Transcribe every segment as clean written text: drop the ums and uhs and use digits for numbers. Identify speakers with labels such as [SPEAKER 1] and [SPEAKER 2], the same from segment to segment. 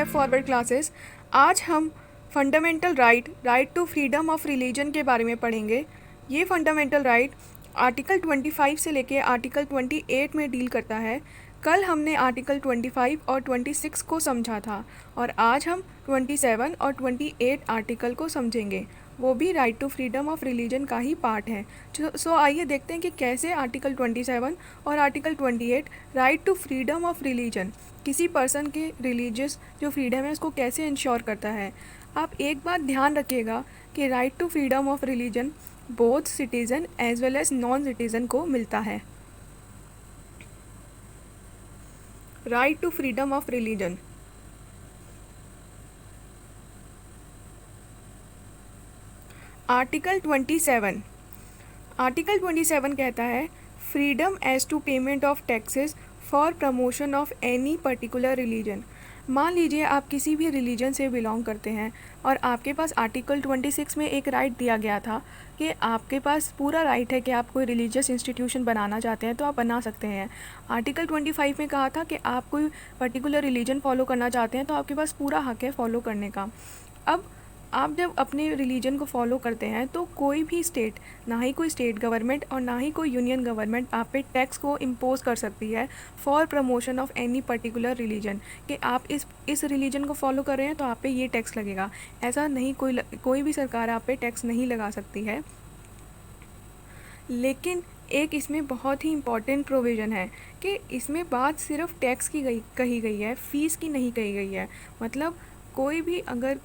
[SPEAKER 1] Step forward classes. आज हम fundamental right to freedom of religion के बारे में पढ़ेंगे। ये फंडामेंटल राइट आर्टिकल 25 से लेके आर्टिकल 28 में डील करता है। कल हमने आर्टिकल 25 और 26 को समझा था और आज हम 27 और 28 आर्टिकल को समझेंगे, वो भी right to freedom of religion का ही पार्ट है। सो आइए देखते हैं कि कैसे आर्टिकल 27 और article 28 right to freedom of religion किसी पर्सन के रिलीजियस जो फ्रीडम है उसको कैसे इंश्योर करता है। आप एक बात ध्यान रखिएगा कि right to freedom of religion both citizen as well as non citizen को मिलता है। Right to freedom of religion, article 27 कहता है freedom as to payment of taxes for promotion of any particular religion. मान लीजिए आप किसी भी रिलीजन से बिलोंग करते हैं और आपके पास आर्टिकल 26 में एक राइट दिया गया था कि आपके पास पूरा राइट है कि आप कोई रिलीजियस इंस्टीट्यूशन बनाना चाहते हैं तो आप बना सकते हैं। आर्टिकल 25 में कहा था कि आप कोई पर्टिकुलर रिलीजन फॉलो करना चाहते हैं तो आपके पास पूरा हक है फॉलो करने का। अब आप जब अपने रिलीजन को फॉलो करते हैं तो कोई भी स्टेट, ना ही कोई स्टेट गवर्नमेंट और ना ही कोई यूनियन गवर्नमेंट आप पे टैक्स को इम्पोज कर सकती है for promotion of any particular religion, कि आप इस रिलीजन को फॉलो कर रहे हैं तो आप पे ये टैक्स लगेगा। ऐसा नहीं, कोई भी सरकार आप पे टैक्स नहीं लगा सकती है। लेकिन एक इसमें बहुत ही इम्पॉर्टेंट प्रोविज़न है कि इसमें बात सिर्फ टैक्स की कही गई है, फ़ीस की नहीं कही गई है। मतलब कोई भी अगर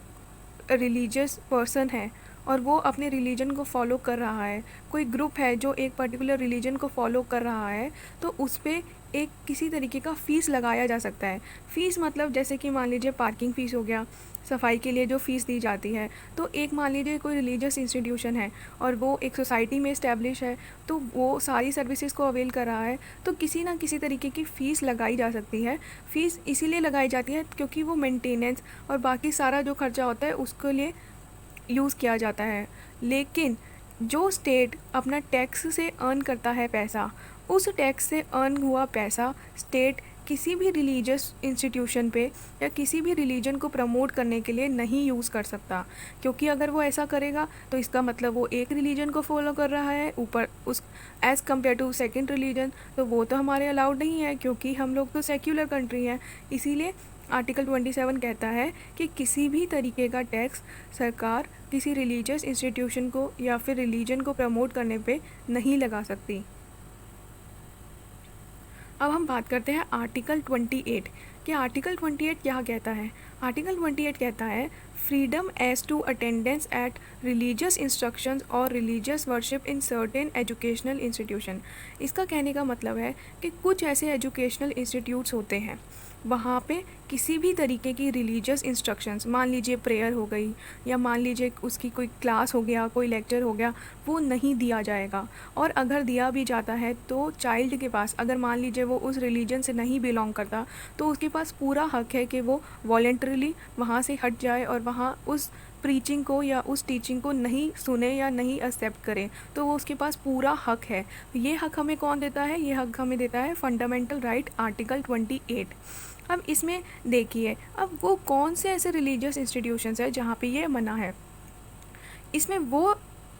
[SPEAKER 1] रिलीजियस पर्सन है और वो अपने रिलीजन को फॉलो कर रहा है, कोई ग्रुप है जो एक पर्टिकुलर रिलीजन को फॉलो कर रहा है, तो उस पर एक किसी तरीके का फ़ीस लगाया जा सकता है। फ़ीस मतलब जैसे कि मान लीजिए पार्किंग फ़ीस हो गया, सफाई के लिए जो फ़ीस दी जाती है। तो एक मान लीजिए कोई रिलीजियस इंस्टीट्यूशन है और वो एक सोसाइटी में इस्टेब्लिश है, तो वो सारी सर्विसेज को अवेल कर रहा है, तो किसी ना किसी तरीके की फ़ीस लगाई जा सकती है। फ़ीस इसीलिए लगाई जाती है क्योंकि वो मेंटेनेंस और बाकी सारा जो खर्चा होता है उसके लिए यूज़ किया जाता है। लेकिन जो स्टेट अपना टैक्स से अर्न करता है पैसा, उस टैक्स से अर्न हुआ पैसा स्टेट किसी भी रिलीजियस इंस्टीट्यूशन पे या किसी भी रिलीजन को प्रमोट करने के लिए नहीं यूज़ कर सकता, क्योंकि अगर वो ऐसा करेगा तो इसका मतलब वो एक रिलीजन को फॉलो कर रहा है ऊपर उस as compare to second religion, तो वो तो हमारे अलाउड नहीं है क्योंकि हम लोग तो सेक्युलर कंट्री हैं। इसीलिए आर्टिकल 27 कहता है कि किसी भी तरीके का टैक्स सरकार किसी रिलीजियस इंस्टीट्यूशन को या फिर रिलीजन को प्रमोट करने पे नहीं लगा सकती। अब हम बात करते हैं आर्टिकल 28 कि आर्टिकल 28 क्या कहता है। आर्टिकल 28 कहता है freedom as to attendance at religious instructions और religious worship in certain educational institution. इसका कहने का मतलब है कि कुछ ऐसे एजुकेशनल इंस्टीट्यूट्स होते हैं वहाँ पे किसी भी तरीके की रिलीजियस इंस्ट्रक्शंस, मान लीजिए प्रेयर हो गई या मान लीजिए उसकी कोई क्लास हो गया, कोई लेक्चर हो गया, वो नहीं दिया जाएगा। और अगर दिया भी जाता है तो चाइल्ड के पास, अगर मान लीजिए वो उस रिलीजन से नहीं बिलोंग करता, तो उसके पास पूरा हक है कि वो वॉलेंटरीली वहाँ से हट जाए और वहाँ उस प्रीचिंग को या उस टीचिंग को नहीं सुने या नहीं एक्सेप्ट करें, तो वो उसके पास पूरा हक है। ये हक हमें कौन देता है? ये हक हमें देता है फंडामेंटल राइट आर्टिकल 28। अब इसमें देखिए, अब वो कौन से ऐसे रिलीजियस इंस्टीट्यूशंस है जहाँ पे ये मना है। इसमें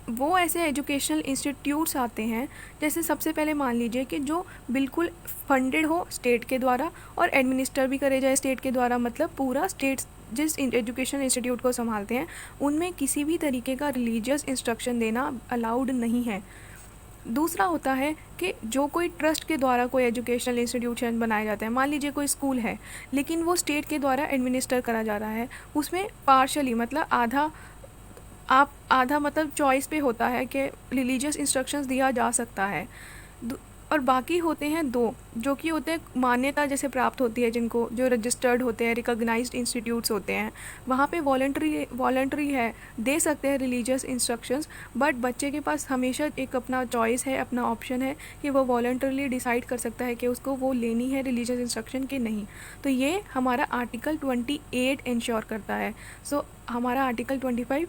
[SPEAKER 1] वो ऐसे एजुकेशनल इंस्टीट्यूट्स आते हैं, जैसे सबसे पहले मान लीजिए कि जो बिल्कुल फंडेड हो स्टेट के द्वारा और एडमिनिस्टर भी करे जाए स्टेट के द्वारा, मतलब पूरा स्टेट जिस एजुकेशन इंस्टीट्यूट को संभालते हैं उनमें किसी भी तरीके का रिलीजियस इंस्ट्रक्शन देना अलाउड नहीं है। दूसरा होता है कि जो कोई ट्रस्ट के द्वारा कोई एजुकेशनल इंस्टीट्यूशन बनाए जाते हैं, मान लीजिए कोई स्कूल है लेकिन वो स्टेट के द्वारा एडमिनिस्टर करा जा रहा है, उसमें पार्शली मतलब आधा मतलब चॉइस पे होता है कि रिलीजियस इंस्ट्रक्शंस दिया जा सकता है। और बाकी होते हैं दो जो कि होते हैं मान्यता जैसे प्राप्त होती है, जिनको जो रजिस्टर्ड होते हैं, रिकॉग्नाइज्ड इंस्टीट्यूट्स होते हैं, वहाँ पे वॉलंटरी है, दे सकते हैं रिलीजियस इंस्ट्रक्शंस, बट बच्चे के पास हमेशा एक अपना चॉइस है, अपना ऑप्शन है कि वो वॉलंटरीली डिसाइड कर सकता है कि उसको वो लेनी है रिलीजियस इंस्ट्रक्शन कि नहीं। तो ये हमारा आर्टिकल 28 इंश्योर करता है। सो हमारा आर्टिकल 25,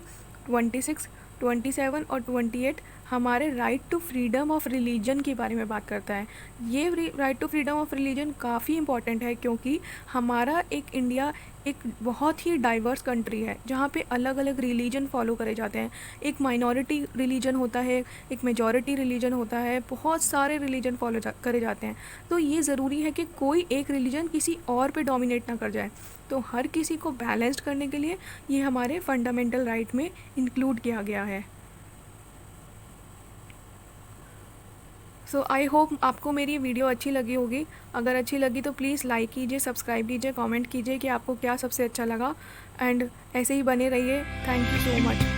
[SPEAKER 1] 26, 27 और 28 हमारे right to freedom of religion के बारे में बात करता है। ये right to freedom of religion काफ़ी इंपॉर्टेंट है क्योंकि हमारा एक इंडिया एक बहुत ही डाइवर्स कंट्री है जहाँ पे अलग अलग रिलीजन फॉलो करे जाते हैं। एक माइनॉरिटी रिलीजन होता है, एक मेजॉरिटी रिलीजन होता है, बहुत सारे रिलीजन फॉलो करे जाते हैं। तो ये ज़रूरी है कि कोई एक रिलीजन किसी और पे डोमिनेट ना कर जाए। तो हर किसी को बैलेंस्ड करने के लिए ये हमारे फंडामेंटल राइट में इंक्लूड किया गया है। सो आई होप आपको मेरी वीडियो अच्छी लगी होगी। अगर अच्छी लगी तो प्लीज़ लाइक कीजिए, सब्सक्राइब कीजिए, कमेंट कीजिए कि आपको क्या सबसे अच्छा लगा, एंड ऐसे ही बने रहिए। Thank you so much.